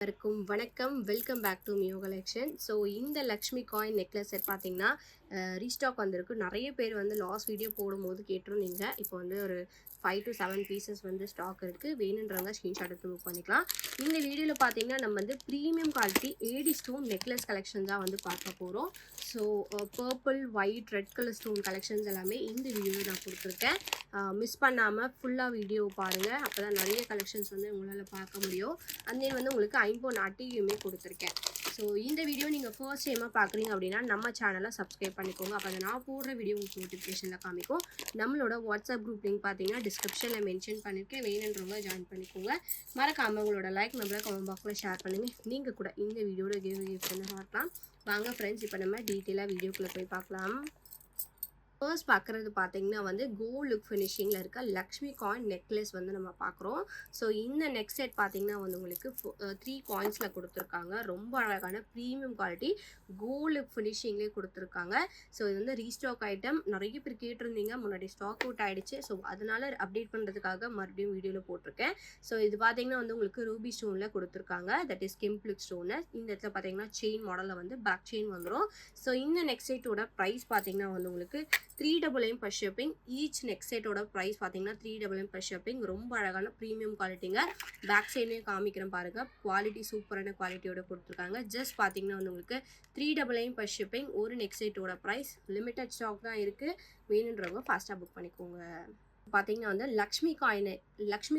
வணக்கம். Welcome back to மியோ collection. So இந்த லக்ஷ்மி காயின் நெக்லஸ் செட் பார்த்தீங்கன்னா, ரீஸ்டாக் வந்திருக்கு. நெறைய பேர் வந்து லாஸ்ட் வீடியோ போடும்போது கேட்டிருந்தீங்க. இப்போ வந்து ஒரு 5 to 7 பீசஸ் வந்து ஸ்டாக் இருக்குது. வேணுன்றவங்க ஸ்க்ரீன்ஷாட் எடுத்து புக் பண்ணிக்கலாம். இந்த வீடியோவில் பார்த்தீங்கன்னா, நம்ம வந்து premium quality AD stone necklace collection தான் வந்து பார்க்க போகிறோம். So purple, white, red colour stone collections எல்லாமே இந்த வீடியோவில் நான் கொடுத்துருக்கேன். மிஸ் பண்ணாமல் ஃபுல்லாக வீடியோ பாருங்கள். அப்போ தான் நிறைய கலெக்ஷன்ஸ் வந்து உங்களால் பார்க்க முடியும். அண்ட் தென் வந்து உங்களுக்கு ஐம்பொன் அட்டையுமே கொடுத்துருக்கேன். ஸோ இந்த வீடியோ நீங்கள் ஃபர்ஸ்ட் டைமாக பார்க்குறீங்க அப்படின்னா நம்ம சேனலை சப்ஸ்கிரைப் பண்ணிக்கோங்க. அப்போ அதை நான் போடுற வீடியோ உங்களுக்கு நோட்டிஃபிகேஷனில் காமிக்கும். நம்மளோட வாட்ஸ்அப் குரூப் லிங்க் பார்த்தீங்கன்னா டிஸ்கிரிப்ஷனில் மென்ஷன் பண்ணியிருக்கேன். வேணுன்றவங்க ஜாயின் பண்ணிக்கோங்க. மறக்காமல் உங்களோட லைக் நம்பரை கமெண்ட் பாக்ஸில் ஷேர் பண்ணுங்கள். நீங்கள் கூட இந்த வீடியோட கிவ் பண்ண பார்க்கலாம். வாங்க ஃப்ரெண்ட்ஸ், இப்போ நம்ம டீட்டெயிலாக வீடியோக்குள்ளே போய் பார்க்கலாம். ஃபர்ஸ்ட் பார்க்குறது பார்த்தீங்கன்னா வந்து கோல்ட் லுக் ஃபினிஷிங்கில் இருக்க லக்ஷ்மி காயின் நெக்லஸ் வந்து நம்ம பார்க்குறோம். ஸோ இந்த நெக் செட் பார்த்தீங்கன்னா வந்து உங்களுக்கு 3 காயின்ஸில் கொடுத்துருக்காங்க. ரொம்ப அழகான ப்ரீமியம் குவாலிட்டி கோல்ட் லுக் ஃபினிஷிங்லேயே கொடுத்துருக்காங்க. ஸோ இது வந்து ரீஸ்டாக் ஐட்டம். நிறைய பேர் கேட்டிருந்தீங்க, முன்னாடி ஸ்டாக் அவுட் ஆகிடுச்சு. ஸோ அதனால் அப்டேட் பண்ணுறதுக்காக மறுபடியும் வீடியோவில் போட்டிருக்கேன். ஸோ இது பார்த்தீங்கன்னா வந்து உங்களுக்கு ரூபி ஸ்டோனில் கொடுத்துருக்காங்க. தட் இஸ் கெம்ப்ளிக் ஸ்டோனு. இந்த இடத்துல பார்த்தீங்கன்னா செயின் மாடலில் வந்து பேக் செயின் வந்துடும். ஸோ இந்த நெக் செட்டோட ப்ரைஸ் பார்த்தீங்கன்னா வந்து உங்களுக்கு 399 per shipping. ஈச் நெக் செட்டோட ப்ரைஸ் பார்த்தீங்கன்னா 399 per shipping. ரொம்ப அழகான ப்ரீமியம் குவாலிட்டிங்க. பேக் சைட்லேயும் காமிக்கிறேன் பாருங்கள். குவாலிட்டி சூப்பரான குவாலிட்டியோட கொடுத்துருக்காங்க. ஜஸ்ட் பார்த்தீங்கன்னா வந்து உங்களுக்கு 399 per shipping. ஒரு நெக் செட்டோட ப்ரைஸ். லிமிட்டட் ஸ்டாக் தான் இருக்குது. வேணுன்றவங்க ஃபாஸ்ட்டாக புக் பண்ணிக்கோங்க. பார்த்தீங்கன்னா வந்து லக்ஷ்மி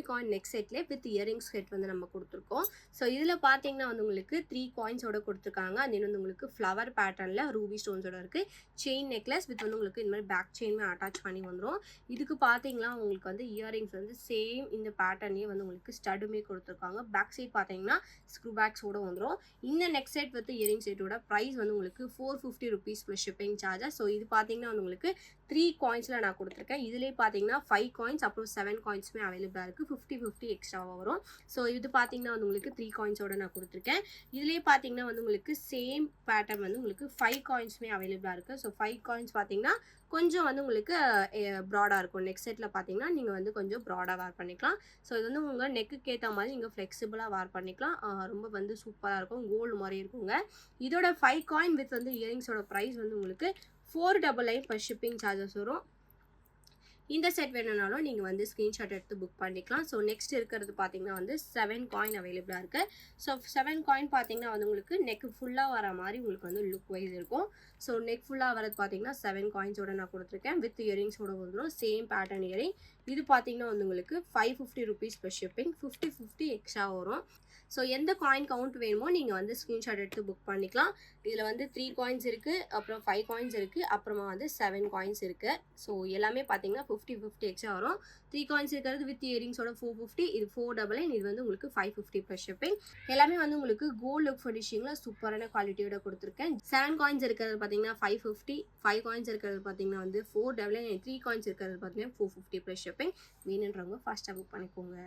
காயின் நெக் செட்லேயே வித் இயரிங்ஸ் செட் வந்து நம்ம கொடுத்துருக்கோம். ஸோ இதில் பார்த்தீங்கன்னா வந்து உங்களுக்கு 3 காயின்ஸோட கொடுத்துருக்காங்க. அது வந்து உங்களுக்கு ஃப்ளவர் பேட்டர்னில் ரூபி ஸ்டோன்ஸோட இருக்குது. செயின் நெக்லஸ் வித் வந்து உங்களுக்கு இந்த மாதிரி பேக் செயினுமே அட்டாச் பண்ணி வந்துடும். இதுக்கு பார்த்தீங்கன்னா உங்களுக்கு வந்து இயரிங்ஸ் வந்து சேம் இந்த பேட்டர்னே வந்து உங்களுக்கு ஸ்டடுமே கொடுத்துருக்காங்க. பேக் சைட் பார்த்தீங்கன்னா ஸ்க்ரூ பேக்ஸோட வந்துடும். இந்த நெக் செட் வித் இயரிங் செட்டோட ப்ரைஸ் வந்து உங்களுக்கு 450 rupees plus shipping charges. So இது பார்த்தீங்கன்னா வந்து உங்களுக்கு 3 காயின்ஸில் நான் கொடுத்துருக்கேன். இதுலேயே பார்த்தீங்கன்னா 5 காயின்ஸ் அப்புறம் 7 காயின்ஸுமே அவைலபிளாக இருக்குது. 50 எக்ஸ்ட்ராவாக வரும். ஸோ இது பார்த்தீங்கன்னா வந்து உங்களுக்கு 3 காயின்ஸோட நான் கொடுத்துருக்கேன். இதுலேயே பார்த்தீங்கன்னா வந்து உங்களுக்கு சேம் பேட்டர்ன் வந்து உங்களுக்கு 5 காயின்ஸுமே அவைலபிளாக இருக்குது. ஸோ 5 காயின்ஸ் பார்த்தீங்கன்னா கொஞ்சம் வந்து உங்களுக்கு ப்ராடாக இருக்கும். நெக் செட்டில் பார்த்தீங்கன்னா நீங்கள் வந்து கொஞ்சம் ப்ராடாக வேர் பண்ணிக்கலாம். ஸோ இது வந்து உங்கள் நெக்குக்கு ஏற்ற மாதிரி நீங்கள் ஃப்ளெக்சிபிளாக வேர் பண்ணிக்கலாம். ரொம்ப வந்து சூப்பராக இருக்கும். கோல்டு மாதிரி இருக்குங்க. இதோட 5 காயின் வித் வந்து இயரிங்ஸோட ப்ரைஸ் வந்து உங்களுக்கு 499 per shipping சார்ஜஸ் வரும். இந்த செட் வேணும்னாலும் நீங்கள் வந்து ஸ்க்ரீன்ஷாட் எடுத்து புக் பண்ணிக்கலாம். ஸோ நெக்ஸ்ட் இருக்கிறது பார்த்தீங்கன்னா வந்து 7 காயின் அவைலபிளாக இருக்குது. ஸோ 7 காயின் பார்த்தீங்கன்னா வந்து உங்களுக்கு நெக் ஃபுல்லாக வர மாதிரி உங்களுக்கு வந்து லுக் வைஸ் இருக்கும். ஸோ நெக் ஃபுல்லாக வரது பார்த்தீங்கன்னா 7 காயின்ஸோட நான் கொடுத்துருக்கேன். வித் இயரிங்ஸோட வந்துடும். Same pattern earring. இது பார்த்தீங்கன்னா வந்து உங்களுக்கு 550 rupees per shipping. 50 எக்ஸ்ட்ரா வரும். ஸோ எந்த காயின் கவுண்ட் வேணுமோ நீங்கள் வந்து ஸ்க்ரீன்ஷாட் எடுத்து புக் பண்ணிக்கலாம். இதில் வந்து 3 காயின்ஸ் இருக்குது, அப்புறம் 5 காயின்ஸ் இருக்குது, அப்புறமா வந்து 7 காயின்ஸ் இருக்குது. ஸோ எல்லாமே பார்த்தீங்கன்னா 50 எக்ஸ்ட்ரா வரும். 3 காயின்ஸ் இருக்கிறது வித் இயரிங்ஸோட 450. இது 499. இது வந்து உங்களுக்கு 550 per shipping. எல்லாமே வந்து உங்களுக்கு கோல்ட் லுக் ஃபினிஷிங்கில் சூப்பரான குவாலிட்டியோட கொடுத்துருக்கேன். 7 காயின்ஸ் இருக்கிறது பார்த்தீங்கன்னா 550. 5 காயின்ஸ் இருக்கிறது பார்த்தீங்கன்னா வந்து 499. 3 காயின்ஸ் இருக்கிறது பார்த்தீங்கன்னா 450 per shipping. வேணுன்றவங்க ஃபாஸ்ட்டாக புக் பண்ணிக்கோங்க.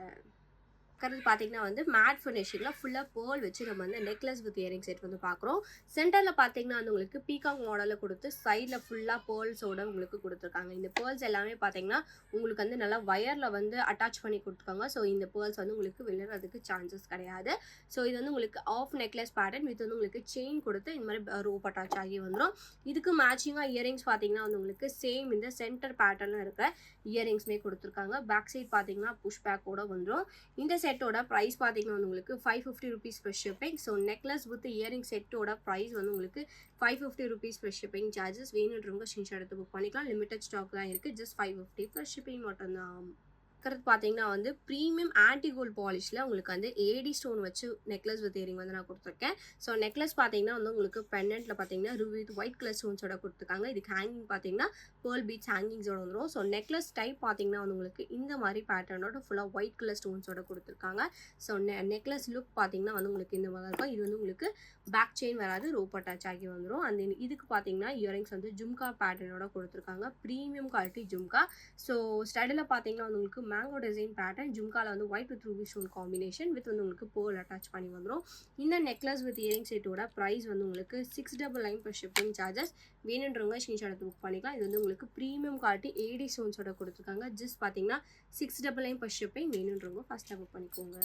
பார்த்தீங்கன்னா வந்து மேட் ஃபினிஷிங்கில் ஃபுல்லாக பேர்ல் வச்சு நம்ம வந்து நெக்லஸ் வித் இயரிங் செட் வந்து பார்க்குறோம். சென்டரில் பார்த்தீங்கன்னா வந்து உங்களுக்கு பீகாக் மாடலில் கொடுத்து சைடில் ஃபுல்லாக பேர்ல்ஸோட உங்களுக்கு கொடுத்துருக்காங்க. இந்த பேர்ல்ஸ் எல்லாமே பார்த்தீங்கன்னா உங்களுக்கு வந்து நல்லா வயரில் வந்து அட்டாச் பண்ணி கொடுத்துருக்காங்க. ஸோ இந்த பேர்ல்ஸ் வந்து உங்களுக்கு விழுறதுக்கு சான்சஸ் கிடையாது. ஸோ இது வந்து உங்களுக்கு ஆஃப் நெக்லஸ் பேட்டர்ன் வித் வந்து உங்களுக்கு செயின் கொடுத்து இந்த மாதிரி ரோப் அட்டாச் ஆகி வந்துடும். இதுக்கு மேட்சிங்காக இயரிங்ஸ் பார்த்தீங்கன்னா வந்து உங்களுக்கு சேம் இந்த சென்டர் பேட்டர்னில் இருக்கிற இயரிங்ஸ்மே கொடுத்துருக்காங்க. பேக் சைட் பார்த்தீங்கன்னா புஷ் பேக்கோட வந்துடும். இந்த செட்டோட ப்ரைஸ் பார்த்தீங்கன்னா உங்களுக்கு 550 rupees per shipping. So necklace with earring செட்டோட ப்ரைஸ் வந்து உங்களுக்கு 550 rupees per shipping சார்ஜஸ். வேணுன்றவங்க ஸ்க்ரீன்ஷாட் எடுத்து புக் பண்ணிக்கலாம். லிமிட்டட் ஸ்டாக் தான் இருக்குது. ஜஸ்ட் 550 per shipping மட்டும்தான். பார்த்தீங்கன்னா வந்து ப்ரீமியம் ஆன்டி கோல்ட் பாலிஷில் உங்களுக்கு வந்து ஏடி ஸ்டோன் வச்சு நெக்லஸ் வித் இயரிங் வந்து நான் கொடுத்துருக்கேன். ஸோ நெக்லஸ் பார்த்தீங்கன்னா வந்து உங்களுக்கு பெண்டன்ட்டில் பார்த்தீங்கன்னா வித் ஒயிட் கலர் ஸ்டோன்ஸோட கொடுத்துருக்காங்க. இதுக்கு ஹேங்கிங் பார்த்தீங்கன்னா பேர்ல் பீட்ஸ் ஹேங்கிங்ஸோட வந்துடும். ஸோ நெக்லஸ் டைப் பார்த்தீங்கன்னா வந்து உங்களுக்கு இந்த மாதிரி பேட்டர்னோட ஃபுல்லாக ஒயிட் கலர் ஸ்டோன்ஸோட கொடுத்துருக்காங்க. ஸோ நெக்லஸ் லுக் பார்த்தீங்கன்னா வந்து உங்களுக்கு இந்த மாதிரி இருக்கும். இது வந்து உங்களுக்கு பேக் செயின் வராது, ரோப் அட்டாச் ஆகி வந்துடும். அந்த இதுக்கு பார்த்தீங்கன்னா இயரிங்ஸ் வந்து ஜும்கா பேட்டர்னோட கொடுத்துருக்காங்க. Premium quality jhumka. ஸோ ஸ்டடில் பார்த்தீங்கன்னா வந்து உங்களுக்கு மேங்கோ டிசைன் பேட்டர்ன். ஜும்கால வந்து white with Ruby stone combination with வந்து உங்களுக்கு பேர்ல் அட்டாச் பண்ணி வந்துடும். இந்த நெக்லஸ் வித் இயரிங் செட்டோட ப்ரைஸ் வந்து உங்களுக்கு 699 per shipping சார்ஜஸ். வேணுன்றவங்க ஸ்க்ரீன்ஷாட் எடுத்து புக் பண்ணிக்கலாம். இது வந்து உங்களுக்கு ப்ரீமியம் குவாலிட்டி ஏடி ஸ்டோன்ஸோட கொடுத்துருக்காங்க. ஜஸ்ட் பார்த்தீங்கன்னா 699 per shipping. வேணுன்றவங்க ஃபஸ்ட்டாக புக் பண்ணிக்கோங்க.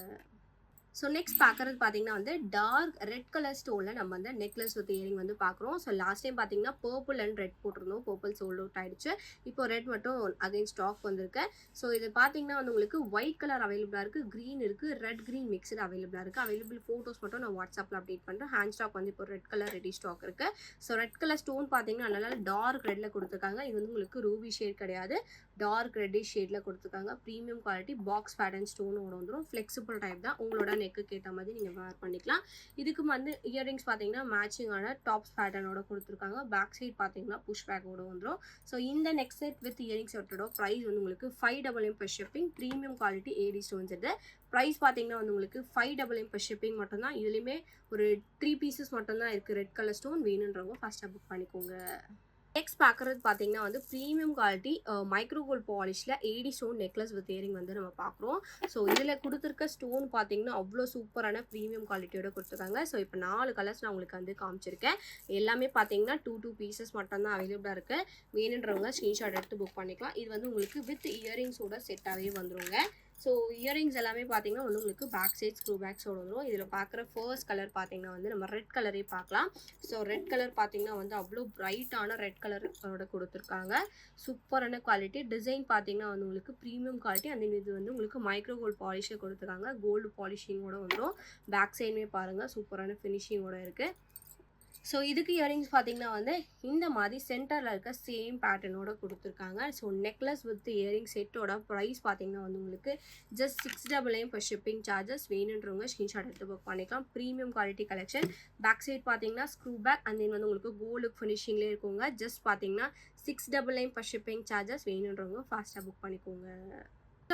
ஸோ நெக்ஸ்ட் பார்க்குறது பார்த்தீங்கன்னா வந்து டார்க் ரெட் கலர் ஸ்டோனில் நம்ம வந்து நெக்லஸ் வித் இயரிங் வந்து பார்க்குறோம். ஸோ லாஸ்ட் டைம் பார்த்தீங்கன்னா பர்பிள் அண்ட் ரெட் போட்டிருந்தோம். பர்பிள் சோல்ட் அவுட் ஆயிடுச்சு. இப்போ ரெட் மட்டும் அகைன் ஸ்டாக் வந்திருக்கு. ஸோ இது பார்த்தீங்கன்னா வந்து உங்களுக்கு ஒயிட் கலர் அவைலபிளாக இருக்குது, க்ரீன் இருக்குது, ரெட் க்ரீன் மிக்ஸ்டு அவைலபிளாக இருக்குது. அவைலபிள் ஃபோட்டோஸ் மட்டும் நான் வாட்ஸ்அப்பில் அப்டேட் பண்ணுறேன். ஹேண்ட் ஸ்டாக் வந்து இப்போ ரெட் கலர் ரெடி ஸ்டாக் இருக்குது. ஸோ ரெட் கலர் ஸ்டோன் பார்த்தீங்கன்னா நல்லா டார்க் ரெட்டில் கொடுத்துருக்காங்க. இது வந்து உங்களுக்கு ரூபி ஷேட் கிடையாது, டார்க் ரெட்டிஷ் ஷேடில் கொடுத்துருக்காங்க. ப்ரீமியம் குவாலிட்டி பாக்ஸ் பேட்டர்ன் ஸ்டோனோட வந்துடும். ஃப்ளெக்சிபிள் டைப் தான், உங்களோட நெக்குக்கு ஏற்ற மாதிரி நீங்கள் வேர் பண்ணிக்கலாம். இதுக்கு வந்து இயரிங்ஸ் பார்த்தீங்கன்னா மேட்சிங்கான டாப்ஸ் பேட்டர்னோட கொடுத்துருக்காங்க. பேக் சைட் பார்த்தீங்கன்னா புஷ் பேக்கோட வந்துடும். ஸோ இந்த நெக்ஸ்ட் செட் வித் இயரிங் செட்டோட ப்ரைஸ் வந்து உங்களுக்கு 500 per shipping. Premium quality AD stones இது. ப்ரைஸ் பார்த்தீங்கன்னா வந்து உங்களுக்கு 500 per ஷிப்பிங் மட்டும்தான். இதுலேயுமே ஒரு 3 பீசஸ் மட்டும்தான் இருக்குது. ரெட் கலர் ஸ்டோன் வேணுன்றவங்க ஃபஸ்ட்டாக புக் பண்ணிக்கோங்க. நெக்ஸ்ட் பார்க்குறது பார்த்தீங்கன்னா வந்து ப்ரீமியம் குவாலிட்டி மைக்ரோ கோல்ட் பாலிஷில் AD stone necklace with earring வந்து நம்ம பார்க்குறோம். ஸோ இதில் கொடுத்துருக்க ஸ்டோன் பார்த்தீங்கன்னா அவ்வளோ சூப்பரான ப்ரீமியம் குவாலிட்டியோட கொடுத்துருக்காங்க. ஸோ இப்போ 4 கலர்ஸ் நான் உங்களுக்கு வந்து காமிச்சிருக்கேன். எல்லாமே பார்த்தீங்கன்னா 2 பீசஸ் மட்டும்தான் அவைலபிளாக இருக்குது. வேணுன்றவங்க ஸ்க்ரீன்ஷாட் எடுத்து புக் பண்ணிக்கலாம். இது வந்து உங்களுக்கு வித் இயரிங்ஸோட செட்டாகவே வந்துருங்க. ஸோ இயரிங்ஸ் எல்லாமே பார்த்தீங்கன்னா வந்து உங்களுக்கு பேக் சைட் ஸ்க்ரூ பேக்ஸோட வந்துடும். இதில் பார்க்குற ஃபர்ஸ்ட் கலர் பார்த்தீங்கன்னா வந்து நம்ம ரெட் கலரே பார்க்கலாம். ஸோ ரெட் கலர் பார்த்தீங்கன்னா வந்து அவ்வளோ பிரைட்டான ரெட் கலரோட கொடுத்துருக்காங்க. சூப்பரான குவாலிட்டி. டிசைன் பார்த்தீங்கன்னா வந்து உங்களுக்கு ப்ரீமியம் குவாலிட்டி. அந்த இது வந்து உங்களுக்கு மைக்ரோ கோல்டு பாலிஷில் கொடுத்துருக்காங்க. கோல்டு பாலிஷிங்கோட வந்துடும். பேக் சைடுமே பாருங்கள் சூப்பரான ஃபினிஷிங்கோட இருக்குது. ஸோ இதுக்கு இயரிங்ஸ் பார்த்தீங்கன்னா வந்து இந்த மாதிரி சென்டரில் இருக்க சேம் பேட்டர்னோட கொடுத்துருக்காங்க. ஸோ நெக்லஸ் வித் இயரிங் செட்டோட ப்ரைஸ் பார்த்தீங்கன்னா வந்து உங்களுக்கு ஜஸ்ட் 699 per ஷிப்பிங் சார்ஜஸ். வேணுன்றவங்க ஸ்க்ரீன்ஷாட் எடுத்து புக் பண்ணிக்கலாம். Premium quality collection. Back side பார்த்தீங்கன்னா ஸ்க்ரூ பேக் அண்ட் தென் வந்து உங்களுக்கு கோல்டு ஃபினிஷிங்லேயே இருக்குங்க. ஜஸ்ட் பார்த்தீங்கன்னா 699 per ஷிப்பிங் சார்ஜஸ். வேணுன்றவங்க ஃபாஸ்ட்டாக புக் பண்ணிக்கோங்க.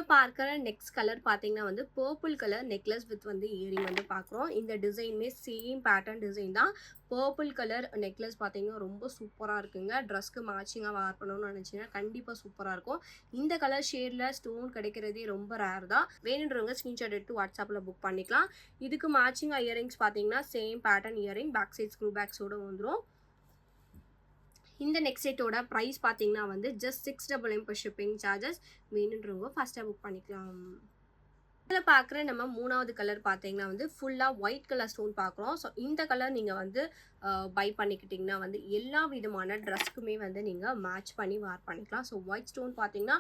பார்க்குற நெக்ஸ்ட் கலர் பார்த்தீங்கன்னா வந்து பர்பிள் கலர் நெக்லஸ் வித் வந்து இயரிங் வந்து பார்க்குறோம். இந்த டிசைனுமே சேம் பேட்டர்ன் டிசைன் தான். பர்பிள் கலர் நெக்லஸ் பார்த்தீங்கன்னா ரொம்ப சூப்பராக இருக்குங்க. ட்ரெஸ்க்கு மேட்சிங்காக வேர் பண்ணணும்னு நினச்சிங்கன்னா கண்டிப்பாக சூப்பராக இருக்கும். இந்த கலர் ஷேடில் ஸ்டோன் கிடைக்கிறதே ரொம்ப ரேர் தான். வேணுன்றவங்க ஸ்க்ரீன்ஷாட் எடுத்து வாட்ஸ்அப்பில் புக் பண்ணிக்கலாம். இதுக்கு மேட்சிங்காக இயரிங்ஸ் பார்த்தீங்கன்னா same pattern earring back side screw பேக்ஸோடு வந்துடும். இந்த நெக்ஸ்ட் செட்டோட ப்ரைஸ் பார்த்தீங்கன்னா வந்து ஜஸ்ட் 699 per ஷிப்பிங் சார்ஜஸ். வேணுன்றவங்க ஃபஸ்ட்டாக புக் பண்ணிக்கலாம். இதில் பார்க்குற நம்ம 3வது கலர் பார்த்தீங்கன்னா வந்து ஃபுல்லாக ஒயிட் கலர் ஸ்டோன் பார்க்குறோம். ஸோ இந்த கலர் நீங்கள் வந்து பை பண்ணிக்கிட்டிங்கன்னா வந்து எல்லா விதமான ட்ரெஸ்க்குமே வந்து நீங்கள் மேட்ச் பண்ணி வேர் பண்ணிக்கலாம். ஸோ ஒயிட் ஸ்டோன் பார்த்தீங்கன்னா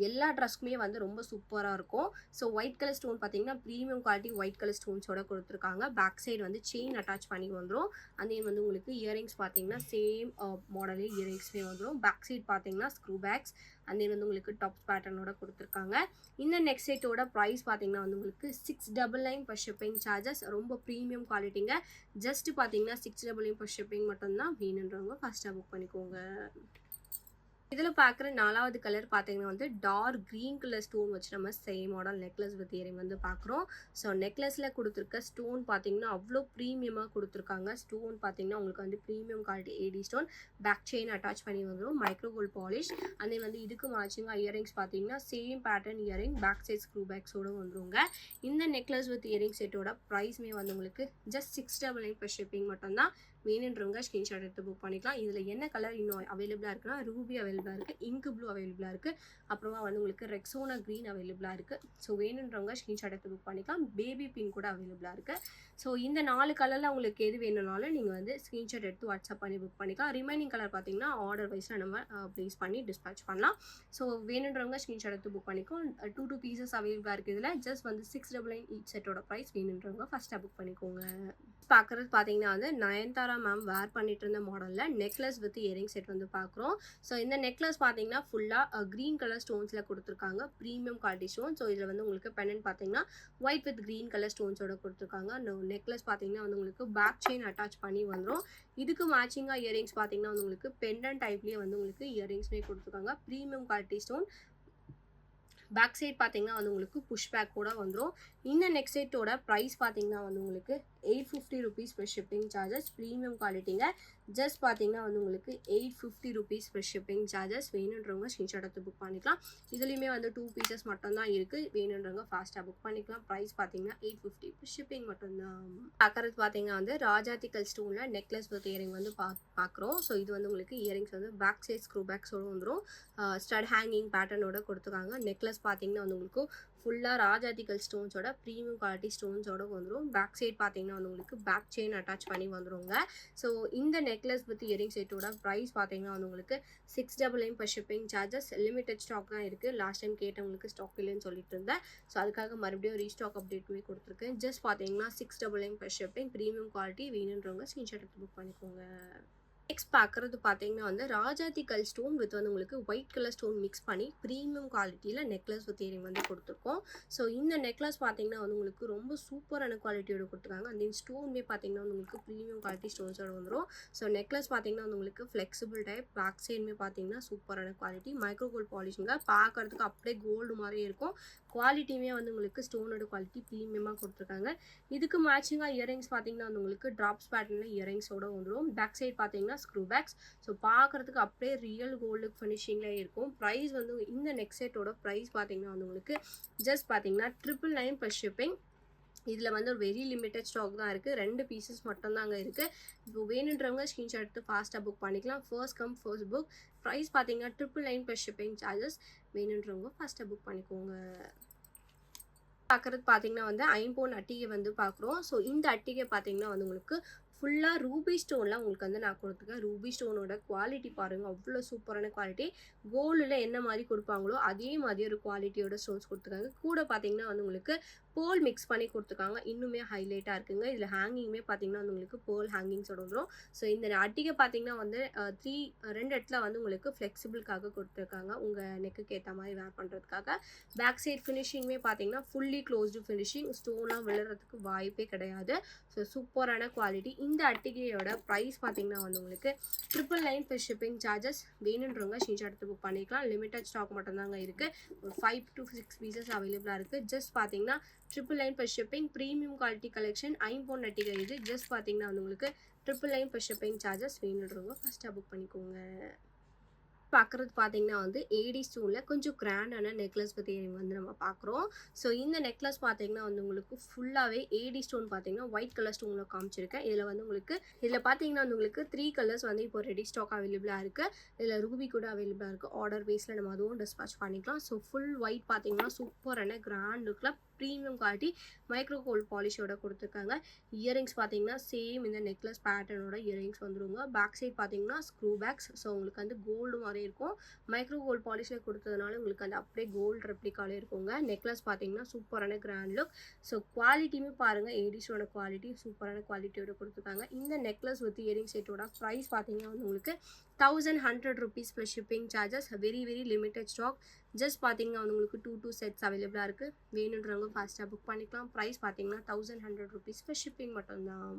எல்லா ட்ரெஸ்க்குமே வந்து ரொம்ப சூப்பராக இருக்கும். ஸோ ஒயிட் கலர் ஸ்டோன் பார்த்தீங்கன்னா ப்ரீமியம் குவாலிட்டி ஒயிட் கலர் ஸ்டோன்ஸோட கொடுத்துருக்காங்க. பேக் சைடு வந்து செயின் அட்டாச் பண்ணி வந்துடும். அதே வந்து உங்களுக்கு இயரிங்ஸ் பார்த்தீங்கன்னா சேம் மாடலே இயரிங்ஸ்மே வந்துடும். பேக் சைடு பார்த்தீங்கன்னா ஸ்க்ரூ பேக்ஸ் அதே வந்து உங்களுக்கு டாப்ஸ் பேட்டர்னோட கொடுத்துருக்காங்க. இந்த நெக்ஸ்ட் செட்டோட ப்ரைஸ் பார்த்தீங்கன்னா வந்து உங்களுக்கு 699 per ஷிப்பிங் சார்ஜஸ். ரொம்ப ப்ரீமியம் குவாலிட்டிங்க. ஜஸ்ட் பார்த்தீங்கன்னா 699 per ஷிப்பிங் மட்டும்தான். வேணுன்றவங்க ஃபஸ்ட்டாக புக் பண்ணிக்கோங்க. இதில் பார்க்குற 4வது கலர் பார்த்தீங்கன்னா வந்து டார்க் க்ரீன் கலர் ஸ்டோன் வச்சு நம்ம same model necklace with earring வந்து பார்க்குறோம். ஸோ நெக்லஸில் கொடுத்துருக்க ஸ்டோன் பார்த்தீங்கன்னா அவ்வளோ ப்ரீமியமாக கொடுத்துருக்காங்க. ஸ்டோன் பார்த்தீங்கன்னா உங்களுக்கு வந்து premium quality AD stone. Back chain attach பண்ணி வந்துடும். Micro gold polish. அதே வந்து இதுக்கு மேட்சிங்காக இயரிங்ஸ் பார்த்தீங்கன்னா same pattern earring back side screw பேக்ஸோடு வந்துருங்க. இந்த நெக்லஸ் வித் இயரிங் செட்டோட ப்ரைஸ்மே வந்து உங்களுக்கு ஜஸ்ட் 699 per ஷிப்பிங் மட்டும்தான். வேணுன்றவங்க ஸ்க்ரீன்ஷாட் எடுத்து புக் பண்ணிக்கலாம். இதில் என்ன கலர் இன்னும் அவைலபிளாக இருக்குன்னா ரூபி அவைலபிளாக இருக்குது, இங்கு ப்ளூ அவைலபிளாக இருக்குது, அப்புறமா வந்து உங்களுக்கு ரெக்ஸோனா க்ரீன் அவைலபிளாக இருக்குது. ஸோ வேணுன்றவங்க ஸ்க்ரீன்ஷாட் எடுத்து புக் பண்ணிக்கலாம். பேபி பிங்க் கூட அவைலபிளாக இருக்குது. ஸோ இந்த 4 கலரில் உங்களுக்கு எது வேணும்னாலும் நீங்கள் வந்து ஸ்க்ரீன்ஷாட் எடுத்து வாட்ஸ்அப் பண்ணி புக் பண்ணிக்கலாம். ரிமைனிங் கலர் பார்த்தீங்கன்னா ஆர்டர் வைஸில் நம்ம ப்ளேஸ் பண்ணி டிஸ்பேச் பண்ணலாம். ஸோ வேணுன்றவங்க ஸ்க்ரீன்ஷாட் எடுத்து புக் பண்ணிக்கோ. 2 பீசஸ் அவைலபிளாக இருக்குது. இதில் ஜஸ்ட் வந்து 699 ஈச் செட்டோட ப்ரைஸ். வேணுன்றவங்க ஃபஸ்ட்டாக புக் பண்ணிக்கோங்க. பார்க்குறது பார்த்தீங்கன்னா வந்து நயன்தாரா மேம் வேர் பண்ணிட்டு இருந்த மாடலில் நெக்லஸ் வித் இயரிங் செட் வந்து பார்க்குறோம். ஸோ இந்த நெக்லஸ் பார்த்தீங்கன்னா ஃபுல்லாக க்ரீன் கலர் ஸ்டோன்ஸில் கொடுத்துருக்காங்க. Premium quality stone. ஸோ இதில் வந்து உங்களுக்கு பெண்டன்ட் பார்த்தீங்கன்னா ஒயிட் வித் க்ரீன் கலர் ஸ்டோன்ஸோட கொடுத்துருக்காங்க. நெக்லஸ் பார்த்தீங்கன்னா வந்து உங்களுக்கு பேக் செயின் அட்டாச் பண்ணி வந்துடும். இதுக்கு மேட்சிங்காக இயரிங்ஸ் பார்த்தீங்கன்னா வந்து உங்களுக்கு பெண்டன்ட் டைப்லேயே வந்து உங்களுக்கு இயரிங்ஸ்மே கொடுத்துருக்காங்க. Premium quality stone. Back side பார்த்தீங்கன்னா வந்து உங்களுக்கு புஷ் பேக் கூட வந்துடும். இந்த நெக்ஸ்ட் செட்டோட ப்ரைஸ் பார்த்தீங்கன்னா வந்து உங்களுக்கு 850 rupees per shipping charges. Premium குவாலிட்டிங்க. ஜஸ்ட் பார்த்தீங்கன்னா வந்து உங்களுக்கு 850 rupees per ஷிப்பிங் சார்ஜஸ். வேணுன்றவங்க ஸ்க்ரீன்ஷாட் எடுத்து புக் பண்ணிக்கலாம். இதுலேயுமே வந்து 2 பீசஸ் மட்டும்தான் இருக்குது. வேணுன்றவங்க ஃபாஸ்ட்டாக புக் பண்ணிக்கலாம். ப்ரைஸ் பார்த்தீங்கன்னா 850 per ஷிப்பிங் மட்டும்தான். பார்க்குறது பார்த்தீங்கன்னா வந்து ராஜாத்திக்கல் ஸ்டோனில் நெக்லஸ் வித் இயரிங் வந்து பார்க்குறோம். ஸோ இது வந்து உங்களுக்கு இயரிங்ஸ் வந்து பேக் சைட் ஸ்க்ரூ பேக்ஸோடு வந்துடும். ஸ்டட் ஹேங்கிங் பேட்டர்னோட கொடுத்துருக்காங்க. நெக்லஸ் பார்த்தீங்கன்னா வந்து உங்களுக்கு ஃபுல்லாக ராஜாதிகள் ஸ்டோன்ஸோட ப்ரீமியம் குவாலிட்டி ஸ்டோன்ஸோட வந்துடும். பேக் சைட் பார்த்தீங்கன்னா வந்து உங்களுக்கு பேக் செயின் அட்டாச் பண்ணி வந்துருங்க. ஸோ இந்த நெக்லஸ் வித் இயரிங் செட்டோட ப்ரைஸ் பார்த்தீங்கன்னா வந்து உங்களுக்கு 699 per shipping charges. Limited stock தான் இருக்குது. லாஸ்ட் டைம் கேட்டவங்களுக்கு ஸ்டாக் இல்லைன்னு சொல்லிட்டு இருந்தேன். ஸோ அதுக்காக மறுபடியும் ரீஸ்டாக் அப்டேட்டுமே கொடுத்துருக்கேன். ஜஸ்ட் பார்த்தீங்கன்னா 699 per shipping. ப்ரீமியம் குவாலிட்டி வேணுன்றவங்க ஸ்க்ரீன்ஷாட் எடுத்து புக் பண்ணிக்கோங்க. நெக்ஸ்ட் பார்க்குறது பார்த்தீங்கன்னா வந்து ராஜாதிகள் ஸ்டோன் வித் வந்து உங்களுக்கு ஒயிட் கலர் ஸ்டோன் மிக்ஸ் பண்ணி ப்ரீமியம் குவாலிட்டியில் நெக்லஸ் வித் இயரிங் வந்து கொடுத்துருக்கோம். ஸோ இந்த நெக்லஸ் பார்த்தீங்கன்னா வந்து உங்களுக்கு ரொம்ப சூப்பரான குவாலிட்டியோட கொடுத்துருக்காங்க. அந்த ஸ்டோன்மே பார்த்தீங்கன்னா வந்து உங்களுக்கு ப்ரீமியம் குவாலிட்டி ஸ்டோன்ஸோட வந்துடும். ஸோ நெக்லஸ் பார்த்தீங்கன்னா வந்து உங்களுக்கு ஃப்ளெக்சிபிள் டைப். பேக் சைடுமே பார்த்தீங்கன்னா சூப்பரான குவாலிட்டி. மைக்ரோ கோல்ட் பாலிஷிங்க பார்க்கறதுக்கு அப்படியே கோல்டு மாதிரியே இருக்கும். குவாலிட்டியுமே வந்து உங்களுக்கு ஸ்டோனோட குவாலிட்டி ப்ரீமியமாக கொடுத்துருக்காங்க. இதுக்கு மேட்சிங்காக இயரிங்ஸ் பார்த்தீங்கன்னா வந்து உங்களுக்கு ட்ராப்ஸ் பேட்டர்னில் இயரிங்ஸோட வந்துடும். பேக் சைட் பார்த்தீங்கன்னா ஸ்க்ரூ பேக்ஸ். ஸோ பார்க்குறதுக்கு அப்படியே ரியல் கோல்டு ஃபினிஷிங்கில் இருக்கும். ப்ரைஸ் வந்து இந்த நெக் செட்டோட ப்ரைஸ் பார்த்தீங்கன்னா வந்து உங்களுக்கு ஜஸ்ட் பார்த்தீங்கன்னா 999 per shipping. இதில் வந்து ஒரு வெரி லிமிட்டட் ஸ்டாக் தான் இருக்குது. 2 பீசஸ் மட்டும்தாங்க இருக்குது. இப்போ வேணுன்றவங்க ஸ்க்ரீன்ஷாட் எடுத்து ஃபாஸ்ட்டாக புக் பண்ணிக்கலாம். First come first book. Price பார்த்தீங்கன்னா 999 per shipping சார்ஜஸ். வேணுன்றவங்க ஃபாஸ்ட்டாக புக் பண்ணிக்கோங்க. பார்க்குறது பார்த்தீங்கன்னா வந்து ஐம்பொன் அட்டிகை வந்து பார்க்குறோம். ஸோ இந்த அட்டிகை பார்த்தீங்கன்னா வந்து உங்களுக்கு ஃபுல்லாக ரூபி ஸ்டோன்லாம் உங்களுக்கு வந்து நான் கொடுத்துருக்கேன். ரூபி ஸ்டோனோட குவாலிட்டி பாருங்கள், அவ்வளோ சூப்பரான குவாலிட்டி. கோல்டில் என்ன மாதிரி கொடுப்பாங்களோ அதே மாதிரி ஒரு குவாலிட்டியோட ஸ்டோன்ஸ் கொடுத்துருக்காங்க. கூட பார்த்தீங்கன்னா வந்து உங்களுக்கு பேர்ல் மிக்ஸ் பண்ணி கொடுத்துருக்காங்க. இன்னுமே ஹைலைட்டாக இருக்குங்க. இதில் ஹேங்கிங்குமே பார்த்தீங்கன்னா வந்து உங்களுக்கு பேர்ல் ஹேங்கிங்ஸோட வந்துடும். ஸோ இந்த அட்டிகை பார்த்தீங்கன்னா வந்து 2 இடத்துல வந்து உங்களுக்கு ஃப்ளெக்சிபிளுக்காக கொடுத்துருக்காங்க. உங்கள் நெக்குக்கு ஏற்ற மாதிரி வேர் பண்ணுறதுக்காக. பேக் சைட் ஃபினிஷிங்குமே பார்த்தீங்கன்னா ஃபுல்லி க்ளோஸ்டு ஃபினிஷிங். ஸ்டோன்லாம் விழுறதுக்கு வாய்ப்பே கிடையாது. ஸோ சூப்பரான குவாலிட்டி. இந்த அட்டிகையோட ப்ரைஸ் பார்த்தீங்கன்னா வந்து உங்களுக்கு 999 per shipping சார்ஜஸ். வேணுன்றவங்க ஸ்க்ரீன்ஷாட் எடுத்து புக் பண்ணிக்கலாம். லிமிட்டட் ஸ்டாக் மட்டும்தாங்க இருக்குது. ஒரு 5 to 6 பீசஸ் அவைலபிளாக இருக்குது. ஜஸ்ட் பார்த்தீங்கன்னா 999 per shipping. Premium quality collection ஐம்பொன் அட்டிகை இது. ஜஸ்ட் பார்த்தீங்கன்னா வந்து உங்களுக்கு 999 per shipping சார்ஜஸ். வேணுன்றவங்க ஃபஸ்ட்டாக புக் பண்ணிக்கோங்க. பார்க்குறது பார்த்தீங்கன்னா வந்து ஏடி ஸ்டோனில் கொஞ்சம் கிராண்டான நெக்லஸ் வித் இயரிங் வந்து நம்ம பார்க்குறோம். ஸோ இந்த நெக்லஸ் பார்த்தீங்கன்னா வந்து உங்களுக்கு ஃபுல்லாகவே ஏடி ஸ்டோன் பார்த்தீங்கன்னா ஒயிட் கலர் ஸ்டோனில் காமிச்சிருக்கேன். இதில் பார்த்தீங்கன்னா வந்து உங்களுக்கு 3 கலர்ஸ் வந்து இப்போ ரெடி ஸ்டாக் அவைலபிளாக இருக்குது. இதில் ரூபி கூட அவைலபிளாக இருக்குது. ஆர்டர் பேஸில் நம்ம அதுவும் டிஸ்பேச் பண்ணிக்கலாம். ஸோ ஃபுல் ஒயிட் பார்த்தீங்கன்னா சூப்பரான கிராண்ட் லுக்கில் ப்ரீமியம் குவாலிட்டி மைக்ரோ கோல்ட் பாலிஷோட கொடுத்துருக்காங்க. இயரிங்ஸ் பார்த்தீங்கன்னா சேம் இந்த நெக்லஸ் பேட்டர்னோட இயரிங்ஸ் வந்துருங்க. பேக் சைட் பார்த்தீங்கன்னா ஸ்க்ரூ பேக்ஸ். ஸோ உங்களுக்கு வந்து கோல்டு மாதிரி இருக்கும். மைக்ரோ கோல்ட் பாலிஷில் கொடுத்ததுனால உங்களுக்கு அந்த அப்படியே கோல்டு ரெப்ளிகாலே இருக்குங்க. நெக்லஸ் பார்த்தீங்கன்னா சூப்பரான கிராண்ட் லுக். ஸோ குவாலிட்டியுமே பாருங்கள், ஏடிஸோட குவாலிட்டி சூப்பரான குவாலிட்டியோட கொடுத்துருக்காங்க. இந்த நெக்லஸ் வித் இயரிங் செட்டோட ப்ரைஸ் பார்த்தீங்கன்னா வந்து உங்களுக்கு 1100 rupees plus shipping charges. Very limited stock. Just பார்த்தீங்கன்னா வந்து உங்களுக்கு 2 செட்ஸ் அவைலபிளாக இருக்குது. வேணுன்றவங்க ஃபாஸ்ட்டாக புக் பண்ணிக்கலாம். ப்ரைஸ் பார்த்தீங்கன்னா 1100 rupees plus shipping மட்டும்தான்.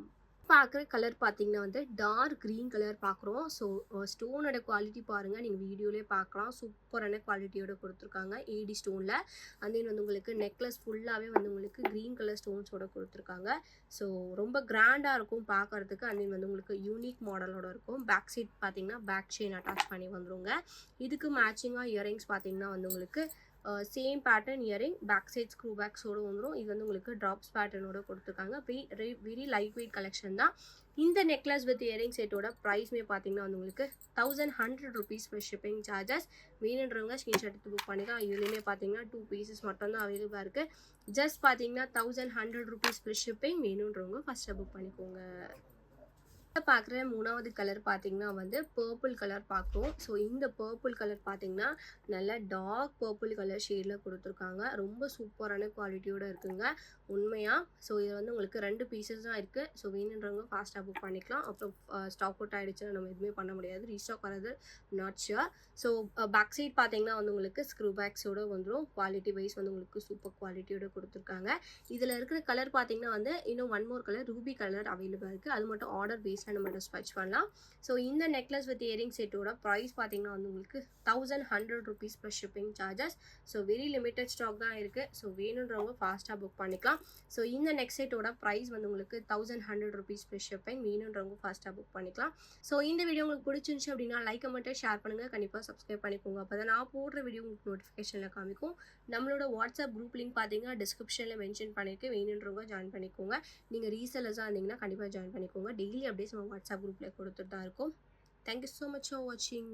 பார்க்குற கலர் பார்த்தீங்கன்னா வந்து டார்க் க்ரீன் கலர் பார்க்குறோம். ஸோ ஸ்டோனோட குவாலிட்டி பாருங்கள், நீங்கள் வீடியோலேயே பார்க்கலாம். சூப்பரான குவாலிட்டியோட கொடுத்துருக்காங்க ஏடி ஸ்டோனில். அண்ட் தென் வந்து உங்களுக்கு நெக்லஸ் ஃபுல்லாகவே வந்து உங்களுக்கு க்ரீன் கலர் ஸ்டோன்ஸோட கொடுத்துருக்காங்க. ஸோ ரொம்ப கிராண்டாக இருக்கும் பார்க்குறதுக்கு. அண்ட் தென் வந்து உங்களுக்கு யூனிக் மாடலோட இருக்கும். பேக் சைட் பார்த்தீங்கன்னா பேக் செயின் அட்டாச் பண்ணி வந்துருங்க. இதுக்கு மேட்சிங்காக இயரிங்ஸ் பார்த்தீங்கன்னா வந்து உங்களுக்கு same pattern earring. Back side screw பேக்ஸோடு வந்துடும். இது வந்து உங்களுக்கு ட்ராப்ஸ் பேட்டர்னோட கொடுத்துருக்காங்க. வெரி லைட் வெயிட் கலெக்ஷன் தான். இந்த நெக்லஸ் வித் இயரிங் செட்டோட ப்ரைஸ்மே பார்த்தீங்கன்னா வந்து உங்களுக்கு 1100 rupees per shipping சார்ஜஸ். வேணுன்றவங்க ஸ்க்ரீன்ஷாட் எடுத்து புக் பண்ணிக்கலாம். இதுலேயுமே பார்த்தீங்கன்னா 2 பீசஸ் மட்டும்தான் அவைலபிளாக இருக்குது. ஜஸ்ட் பார்த்தீங்கன்னா 1100 rupees per shipping. வேணுன்றவங்க ஃபஸ்ட்டாக புக் பண்ணிக்கோங்க. பார்க்குற மூணாவது கலர் பார்த்தீங்கன்னா வந்து பர்பிள் கலர் பார்க்குறோம். ஸோ இந்த பர்பிள் கலர் பார்த்தீங்கன்னா நல்ல டார்க் பர்பிள் கலர் ஷேடில் கொடுத்துருக்காங்க. ரொம்ப சூப்பரான குவாலிட்டியோடு இருக்குங்க உண்மையாக. ஸோ இது வந்து உங்களுக்கு 2 பீசஸ் தான் இருக்குது. ஸோ வேணுன்றவங்க ஃபாஸ்ட்டாக புக் பண்ணிக்கலாம். அப்புறம் ஸ்டாக் அவுட் ஆகிடுச்சுன்னா நம்ம எதுவுமே பண்ண முடியாது. ரீஸ்டாக் வர்றது not sure. So back side பார்த்தீங்கன்னா வந்து உங்களுக்கு ஸ்க்ரூ பேக்ஸோடு வந்துடும். குவாலிட்டி வைஸ் வந்து உங்களுக்கு சூப்பர் குவாலிட்டியோடு கொடுத்துருக்காங்க. இதில் இருக்கிற கலர் பார்த்தீங்கன்னா வந்து இன்னும் 1 more கலர் ரூபி கலர் அவைலபிளாக இருக்குது. அது மட்டும் ஆர்டர் பேஸில் நம்ம டிஸ்பேச் பண்ணலாம். ஸோ இந்த நெக்லஸ் வித் இயரிங் செட்டோட ப்ரைஸ் பார்த்தீங்கன்னா வந்து உங்களுக்கு 1100 rupees per shipping charges. So very limited stock தான் இருக்குது. ஸோ வேணுன்றவங்க ஃபாஸ்ட்டாக புக் பண்ணிக்கலாம். ஸோ இந்த நெக் செட்டோட ப்ரைஸ் வந்து உங்களுக்கு 1100 rupees per shipping. வேணுன்றவங்க ஃபாஸ்ட்டாக புக் பண்ணிக்கலாம். ஸோ இந்த வீடியோ உங்களுக்கு பிடிச்சிருந்துச்சு அப்படின்னா லைக் கமெண்ட் ஷேர் பண்ணுங்கள். கண்டிப்பாக சப்ஸ்கிரைப் பண்ணிக்கோங்க. அப்போ தான் நான் போடுற வீடியோ உங்களுக்கு நோட்டிஃபிகேஷனில் காமிக்கும். நம்மளோட வாட்ஸ்அப் குரூப் லிங்க் பார்த்தீங்கன்னா டிஸ்கிரிப்ஷனில் மென்ஷன் பண்ணியிருக்கேன். வேணுன்றவங்க ஜாயின் பண்ணிக்கோங்க. நீங்கள் ரீசெல்லர்ஸாக இருந்தீங்கன்னா கண்டிப்பாக ஜாயின் பண்ணிக்கோங்க. டெய்லி அப்டேட்ஸ் நம்ம வாட்ஸ்அப் குரூப்பில் கொடுத்துட்டு தான் இருக்கும். தேங்க்யூ ஸோ மச் ஃபார் வாட்சிங்.